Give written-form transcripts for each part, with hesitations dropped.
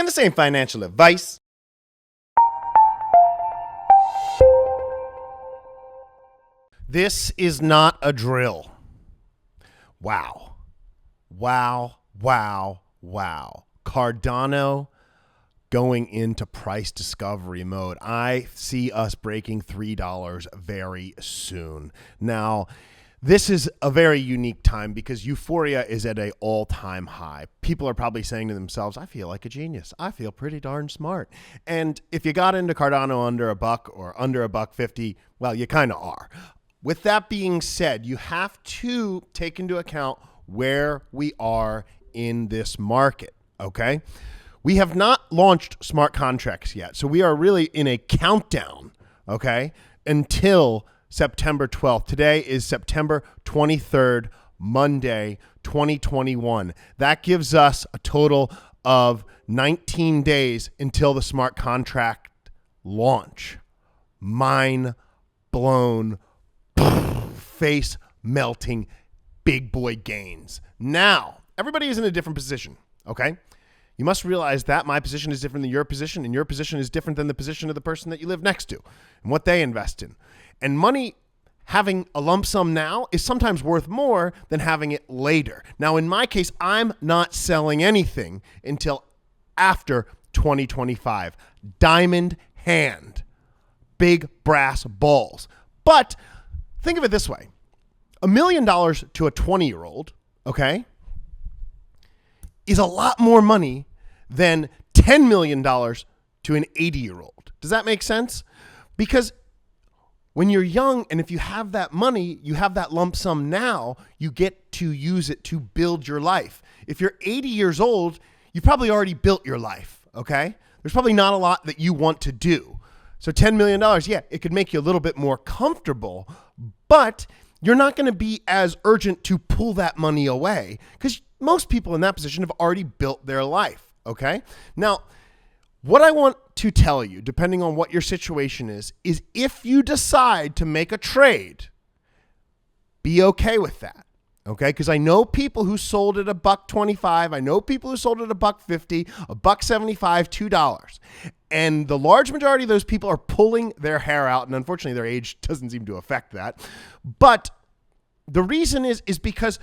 And this ain't financial advice. This is not a drill. Wow. Wow, wow, wow. Cardano going into price discovery mode. I see us breaking $3 very soon. Now, this is a very unique time because euphoria is at an all-time high. People are probably saying to themselves, I feel like a genius. I feel pretty darn smart. And if you got into Cardano under $1 or under $1.50, well, you kind of are. With that being said, you have to take into account where we are in this market, okay? We have not launched smart contracts yet, so we are really in a countdown, okay, until September 12th. Today is September 23rd, Monday, 2021. That gives us a total of 19 days until the smart contract launch. Mind blown, face melting, big boy gains. Now, everybody is in a different position, okay? You must realize that my position is different than your position, and your position is different than the position of the person that you live next to and what they invest in. And money, having a lump sum now, is sometimes worth more than having it later. Now, in my case, I'm not selling anything until after 2025. Diamond hand, big brass balls. But think of it this way. $1 million to a 20-year-old, okay, is a lot more money than $10 million to an 80-year-old. Does that make sense? Because when you're young and if you have that money, you have that lump sum now, you get to use it to build your life. If you're 80 years old, you've probably already built your life, okay? There's probably not a lot that you want to do. So $10 million, yeah, it could make you a little bit more comfortable, but you're not going to be as urgent to pull that money away because most people in that position have already built their life, okay? Now, what I want to tell you, depending on what your situation is if you decide to make a trade, be okay with that, okay? Because I know people who sold at $1.25. I know people who sold at $1.50, $1.75, $2. And the large majority of those people are pulling their hair out. And unfortunately, their age doesn't seem to affect that. But the reason is because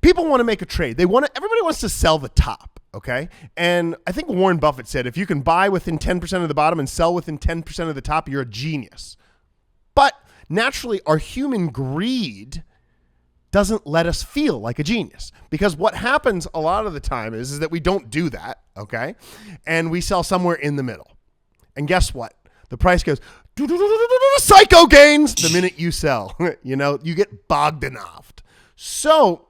people want to make a trade. Everybody wants to sell the top, okay? And I think Warren Buffett said, if you can buy within 10% of the bottom and sell within 10% of the top, you're a genius. But naturally, our human greed doesn't let us feel like a genius. Because what happens a lot of the time is that we don't do that, okay? And we sell somewhere in the middle. And guess what? The price goes, psycho gains the minute you sell. You get Bogdanoved. So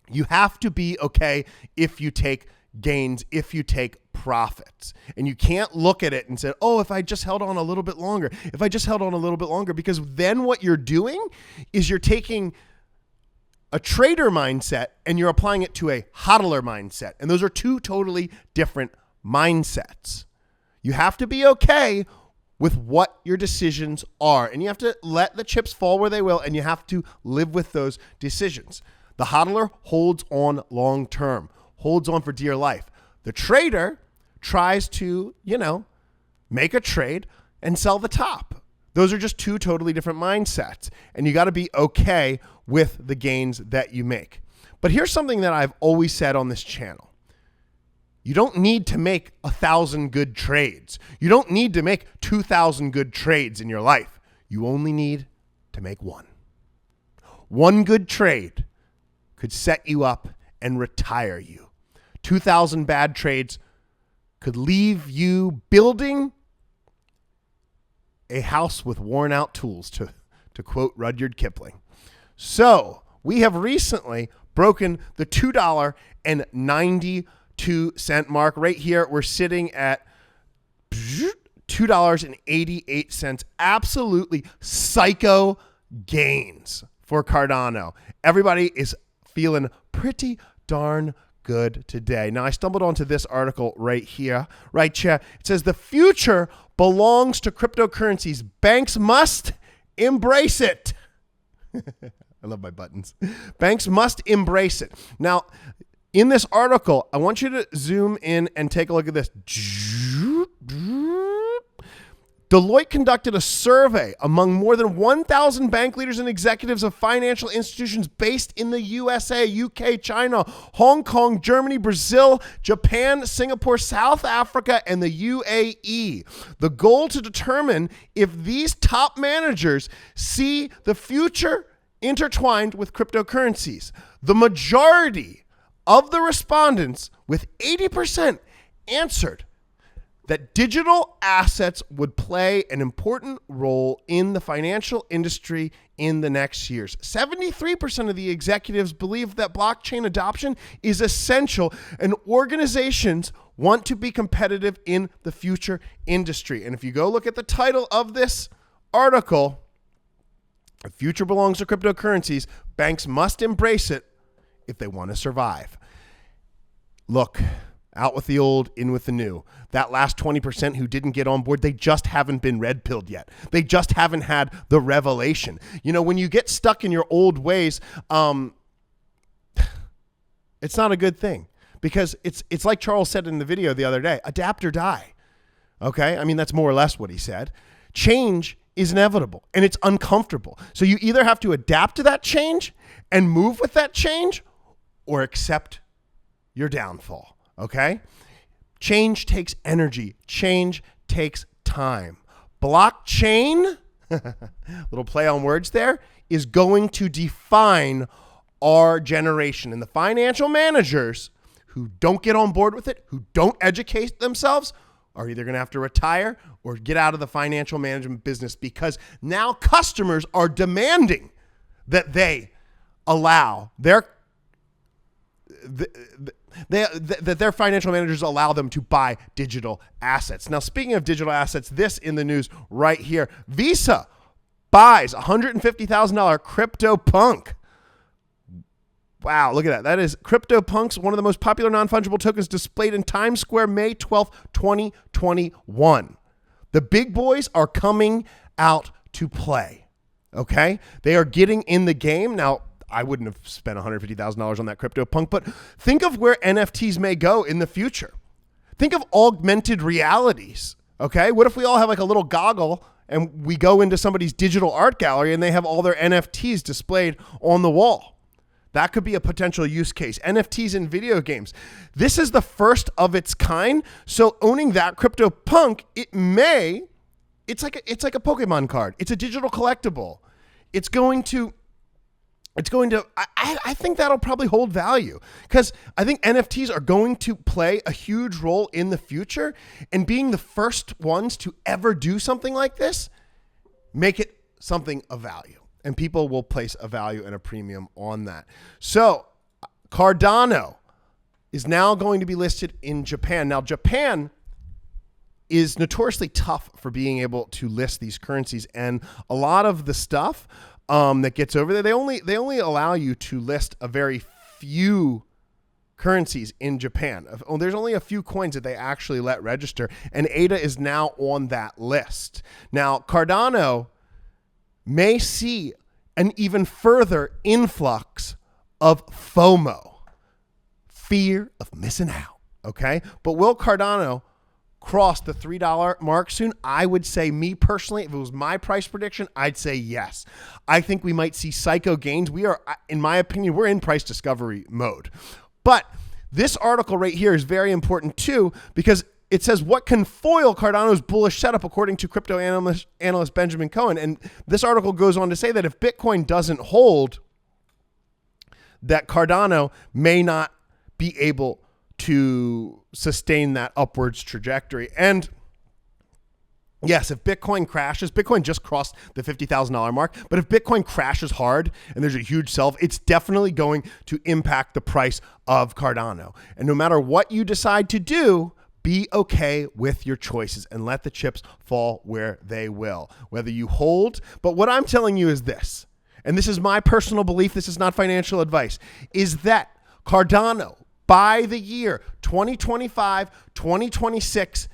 you have to be okay if you take gains, if you take profits. And you can't look at it and say, oh, if I just held on a little bit longer, because then what you're doing is you're taking a trader mindset and you're applying it to a hodler mindset. And those are two totally different mindsets. You have to be okay with what your decisions are. And you have to let the chips fall where they will, and you have to live with those decisions. The hodler holds on long term, holds on for dear life. The trader tries to, make a trade and sell the top. Those are just two totally different mindsets. And you got to be okay with the gains that you make. But here's something that I've always said on this channel. You don't need to make 1,000 good trades. You don't need to make 2,000 good trades in your life. You only need to make one. One good trade could set you up and retire you. 2,000 bad trades could leave you building a house with worn out tools, to quote Rudyard Kipling. So we have recently broken the $2.92 mark. Right here, we're sitting at $2.88. Absolutely psycho gains for Cardano. Everybody is feeling pretty darn good today. Now, I stumbled onto this article right here. It says, the future belongs to cryptocurrencies. Banks must embrace it. I love my buttons. Banks must embrace it. Now, in this article, I want you to zoom in and take a look at this. Deloitte conducted a survey among more than 1,000 bank leaders and executives of financial institutions based in the USA, UK, China, Hong Kong, Germany, Brazil, Japan, Singapore, South Africa, and the UAE. The goal to determine if these top managers see the future intertwined with cryptocurrencies. The majority of the respondents, with 80%, answered that digital assets would play an important role in the financial industry in the next years. 73% of the executives believe that blockchain adoption is essential and organizations want to be competitive in the future industry. And if you go look at the title of this article, "The future belongs to cryptocurrencies. Banks must embrace it if they want to survive." Look, out with the old, in with the new. That last 20% who didn't get on board, they just haven't been red-pilled yet. They just haven't had the revelation. You know, when you get stuck in your old ways, it's not a good thing, because it's like Charles said in the video the other day, adapt or die. Okay? I mean, that's more or less what he said. Change is inevitable and it's uncomfortable. So you either have to adapt to that change and move with that change, or accept your downfall. Okay? Change takes energy. Change takes time. Blockchain, little play on words there, is going to define our generation. And the financial managers who don't get on board with it, who don't educate themselves, are either going to have to retire or get out of the financial management business, because now customers are demanding that they allow that their financial managers allow them to buy digital assets. Now, speaking of digital assets, this in the news right here. Visa buys $150,000 CryptoPunk. Wow, look at that. That is CryptoPunks, one of the most popular non-fungible tokens displayed in Times Square May 12th, 2021. The big boys are coming out to play, okay? They are getting in the game. Now, I wouldn't have spent $150,000 on that CryptoPunk, but think of where NFTs may go in the future. Think of augmented realities, okay? What if we all have like a little goggle and we go into somebody's digital art gallery and they have all their NFTs displayed on the wall? That could be a potential use case. NFTs in video games. This is the first of its kind. So owning that CryptoPunk, it's like a Pokemon card. It's a digital collectible. I think that'll probably hold value, because I think NFTs are going to play a huge role in the future, and being the first ones to ever do something like this, make it something of value, and people will place a value and a premium on that. So Cardano is now going to be listed in Japan. Now, Japan is notoriously tough for being able to list these currencies, and a lot of the stuff that gets over there, they only allow you to list a very few currencies in Japan. There's only a few coins that they actually let register, and ADA is now on that list. Now, Cardano may see an even further influx of FOMO, fear of missing out, okay? But will Cardano cross the $3 mark soon? I would say, me personally, if it was my price prediction, I'd say yes. I think we might see psycho gains. We are, in my opinion, we're in price discovery mode. But this article right here is very important too, because it says what can foil Cardano's bullish setup, according to crypto analyst Benjamin Cohen. And this article goes on to say that if Bitcoin doesn't hold, that Cardano may not be able to sustain that upwards trajectory. And yes, if Bitcoin crashes, Bitcoin just crossed the $50,000 mark, but if Bitcoin crashes hard and there's a huge sell, it's definitely going to impact the price of Cardano. And no matter what you decide to do, be okay with your choices and let the chips fall where they will, whether you hold. But what I'm telling you is this, and this is my personal belief, this is not financial advice, is that Cardano, by the year 2025, 2026,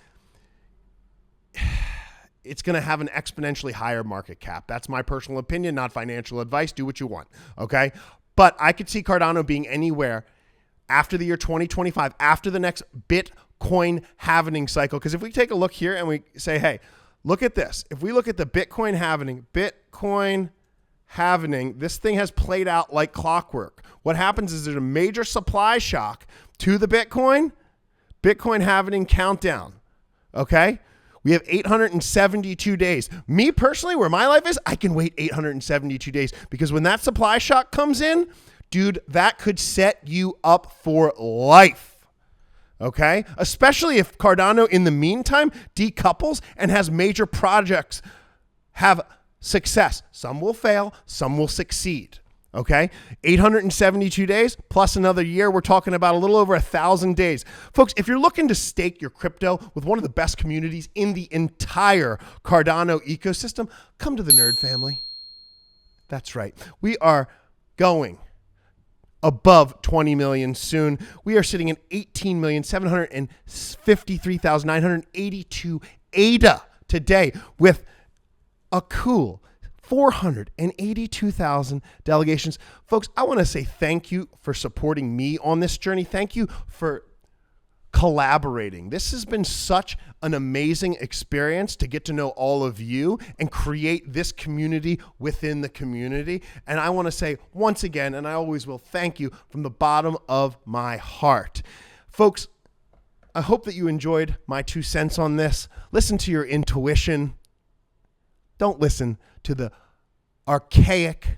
it's going to have an exponentially higher market cap. That's my personal opinion, not financial advice. Do what you want, okay? But I could see Cardano being anywhere after the year 2025, after the next Bitcoin halvening cycle. Because if we take a look here and we say, hey, look at this. If we look at the Bitcoin halvening, this thing has played out like clockwork. What happens is there's a major supply shock to the Bitcoin halvening countdown. Okay? We have 872 days. Me personally, where my life is, I can wait 872 days because when that supply shock comes in, dude, that could set you up for life. Okay? Especially if Cardano in the meantime decouples and has major projects have success. Some will fail, some will succeed. Okay? 872 days plus another year. We're talking about a little over 1,000 days. Folks, if you're looking to stake your crypto with one of the best communities in the entire Cardano ecosystem, come to the Nerd Family. That's right. We are going above 20 million soon. We are sitting at 18,753,982 ADA today with a cool 482,000 delegations. Folks, I want to say thank you for supporting me on this journey. Thank you for collaborating. This has been such an amazing experience to get to know all of you and create this community within the community. And I want to say once again, and I always will, thank you from the bottom of my heart. Folks, I hope that you enjoyed my 2 cents on this. Listen to your intuition. Don't listen to the archaic,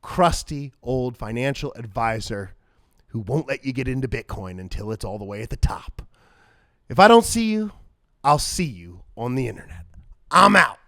crusty, old financial advisor who won't let you get into Bitcoin until it's all the way at the top. If I don't see you, I'll see you on the internet. I'm out.